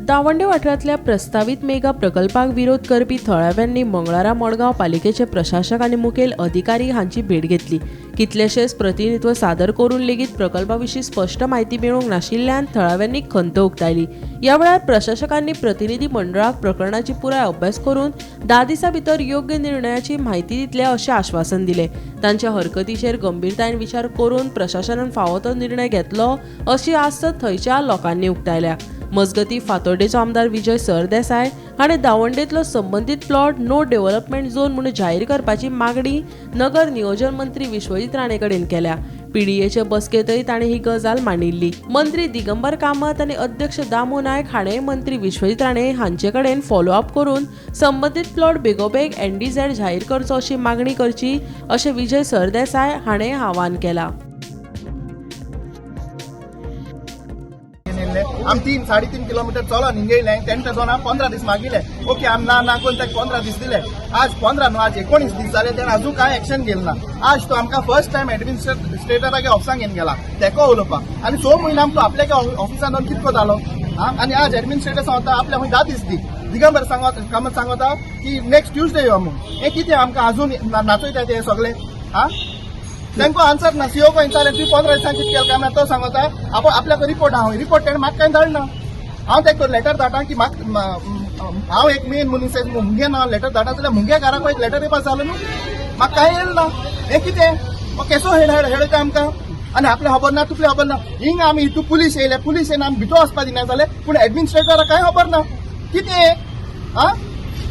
दावंडे वाठारांतल्या प्रस्तावित मेगा प्रकल्पाक विरोध करपी थळाव्यांनी मंगळारा मडगांव पालिकेचे प्रशासक आनी मुखेल अधिकारी हांची भेट घेतली। कितलेशेच प्रतिनिधित्व सादर करून लेगीत प्रकल्पाविशीं स्पष्ट म्हायती मेळूंक नाशिल्ल्यान थळाव्यांनी खंत उक्तायली। ह्या वेळार प्रशासकांनी प्रतिनिधी मंडळाक प्रकरणाची पुराय अभ्यास करून 10 दिसां भितर योग्य निर्णयाची म्हायती दितले अशें आश्वासन दिलें। तांच्या हरकतीचेर गंभीरतायेन विचार करून प्रशासनान फावो तो निर्णय घेतलो अशी आस्त थंयच्या लोकांनी उक्तायल्या। मजगती फातोर्डेचो आमदार विजय सरदेसाय हाणें दावंडेंतलो संबंधीत प्लॉट नो डेव्हलपमेंट झोन म्हणून जाहीर करपाची मागणी नगर नियोजन मंत्री विश्वजीत राणे कडेन केल्या। पीडीएचे बसकेतय ताणें ही गजाल मांडिल्ली। मंत्री दिगंबर कामत आनी अध्यक्ष दामू नायक हाणें मंत्री विश्वजीत राणे हांचे कडेन फॉलोअप करून संबंधीत प्लॉट बेगोबेग NDZ जाहीर करचो अशी मागणी करची अशें विजय सरदेसाय हाणें आवाहन केलां। आम 3-3.5 किलोमीटर चलोन हिंगयले तेंच्या जोना 15 दीस मागिले। ओके आम ना कोण ताका 15 दीस दिले। आज 15 न्हू आज 19 दीस जाले तेणें अजून काय एक्शन घेतलं ना। आज तो आमकां फर्स्ट टायम एडमिनिस्ट्रेटरागे ऑफिसान घेवन गेला तेको उलोवपाक आनी 6 म्हयने आमकां आपल्या ऑफिसान कितको जालो आनी आज एडमिनिस्ट्रेटर सांगता आपल्या 10 दीस दी। दिगंबर कामत सांगता की नेक्स्ट ट्यूजडे यो म्हणून। हे कितें आमकां अजून नाचयता ते सगळे तांकां आन्सर ना। सीओ को विचारलें तूं 15 दिसांनी कितें केलें काय तो सांगता आपल्याक रिपोर्ट रिपोर्ट तेणें म्हाका कांय धाडना। हांव ताका लेटर धाडटा की हांव एक मेन मनीस मुंगे ना लेटर धाडटा जाल्यार मुंगे घराक एक लेटर येवपाक जालो न्हू म्हाका कांय येयला ना। हें कितें केसो हेडयता आमकां आनी आपलें खबर ना तुपलें खबर ना। हिंग आमी हितू पुलीस येयले पुलीस येवन आमी भितर वचपाक दिना जालें पूण एडमिनिस्ट्रेटराक कांय खबर ना। कितें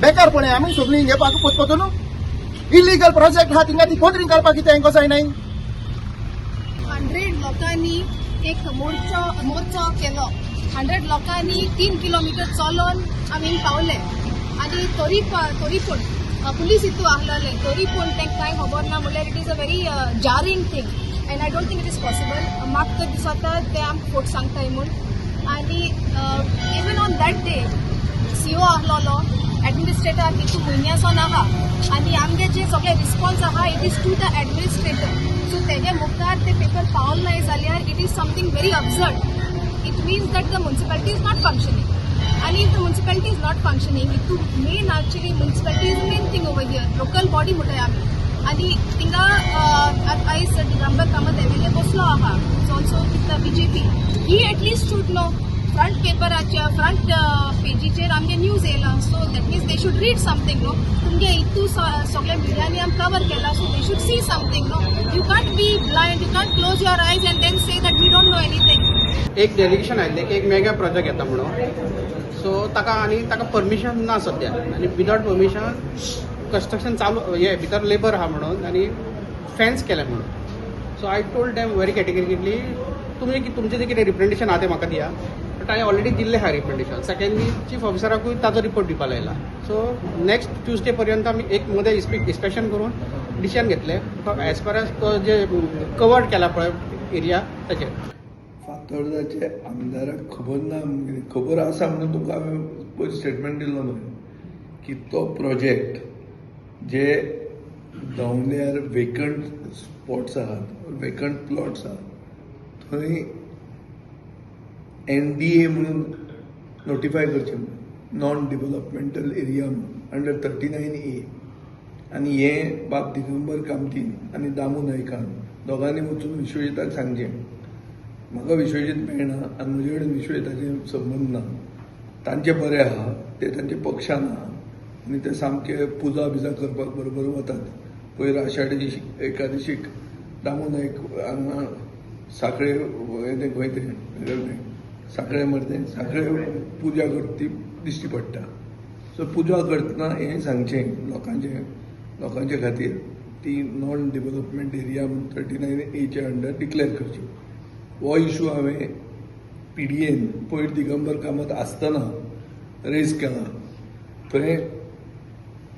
बेकारपणे आमी सगळीं हिंगे पाक पोतपोतो न्हू। इलिगल प्रोजेक्ट हा तिंगा ती कोंट्रींग करपाक कितें हेंको जायनाय। 100 लोकांनी एक मोर्चो केलो। 100 लोकांनी 3 किलोमीटर चलोन आमी पावले आनी तरी पूण पुलीस हितू आहलोले तरी पूण तांकां कांय खबर ना म्हणल्यार it is a very jarring thing and I don't think it is possible. म्हाका तर दिसता ते आमकां फोट सांगताय म्हूण आनी even on that day CO आहलोलो एडमिनिस्ट्रेटर हितू म्हयन्यासून आहा आनी आमगे जे सगळे रिस्पॉन्स आहा it is to the administrator. So तेजे मुखार ते पेपर पावल नाय जाल्यार it is something very absurd. It means that the municipality is not functioning आनी if the municipality is not functioning हितू main actually municipality is main thing over here local body म्हणटाय आमी आनी थिंगा आयज दिगंबर कामत एमएलए बसलो आहा also with the BJP he at least should know front पेपराच्या फ्रंट पेजीचेर आमगे न्यूज येयला। So that means they should read something no तुमगे हितू सगळे मिडियांनी आमी कवर केला so they should see something no. You can't be blind you can't close your आयज and then say that we don't know anything. एक delegation आयिल्लें की एक मेगा प्रोजेक्ट येता म्हणून सो ताका परमिशन ना सद्या आनी विदाउट परमिशन कंस्ट्रक्शन चालू हे भितर लेबर आहा म्हणून आनी फेन्स केले म्हणून। So I told them very categorically तुमचें जें कितें रिप्रेझेंटेशन आहा तें म्हाका दिया बट हांवें ऑलरेडी दिल्लें आहा रिप्रेझेंटेशन। सेकंडली चीफ ऑफिसराकूय ताजो रिपोर्ट दिवपा लायला। सो नेक्स्ट ट्यूजडे पर्यंत आमी एक मध्ये डिस्कशन करून डिसिजन घेतलें एज फार एज तो जे कवर्ड केला पळय एरिया ताचेर। फातोर्डेचे आमदाराक खबर ना खबर आसा म्हणून तुका हांवें पयलीं स्टेटमेंट दिल्लो न्हू की तो प्रोजेक्ट जे दावंड्यार वेकंट स्पॉट्स आहात वेकंट प्लॉट्स आहात थंय NDA म्हणून नोटिफाय करचें non developmental area under 39A आनी हें बाब दिगंबर कामतीन आनी दामू नायकान दोगांनी वचून विश्वजिताक सांगचें। म्हाका विश्वजीत मेळना आनी म्हजे कडेन विश्वजिताचे संबंद ना। तांचे बरें आहा ते तांचे पक्षान आहा आनी ते सामके पुजा बिजा करपाक बरोबर वतात। पयर आषाढी एकादशीक दामू नायक हांगा साखळे खंय ते साखळे मरते साखळे पुजा करता दिश्टी पडटा। सो पुजा करतना हें सांगचें लोकांचे खातीर ती नॉन डेव्हलपमेंट एरिया म्हणून 39A अंडर डिक्लेअर करची। हो इशू हांवें PDAन पयर दिगंबर कामत आसतना रेज केला थंय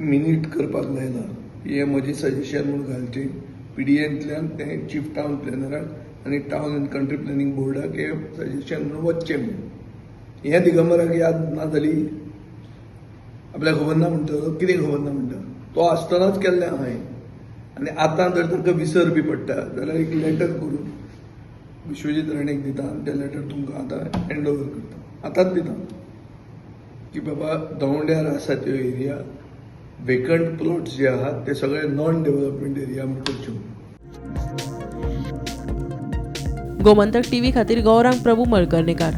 मिनीट करपाक लायला हें म्हजें सजेशन म्हणून घालचें PDAंतल्यान तें चीफ टावन प्लॅनराक आनी टावन एंड कंट्री प्लॅनिंग बोर्डाक हे सजेशन म्हणून वचचें म्हणून। हें दिगंबराक याद ना जाली आपल्याक खबर ना म्हणटा कितें खबर ना म्हणटा तो आसतनाच केल्लें हांवें आनी आतां जर ताका विसर बी पडटा जाल्यार एक लेटर करून विश्वजीत राणेक दिता आनी तें लेटर तुमकां आतां हँड ओवर करता आतांच दिता। की बाबा दवंड्यार आसा त्यो एरिया वेकंट प्लॉट्स जे आहात ते सगळे नॉन डेव्हलपमेंट एरिया म्हूण करच्यो. गोमंतक टीव्ही खातीर गौरांग प्रभू मळकर्णीकार.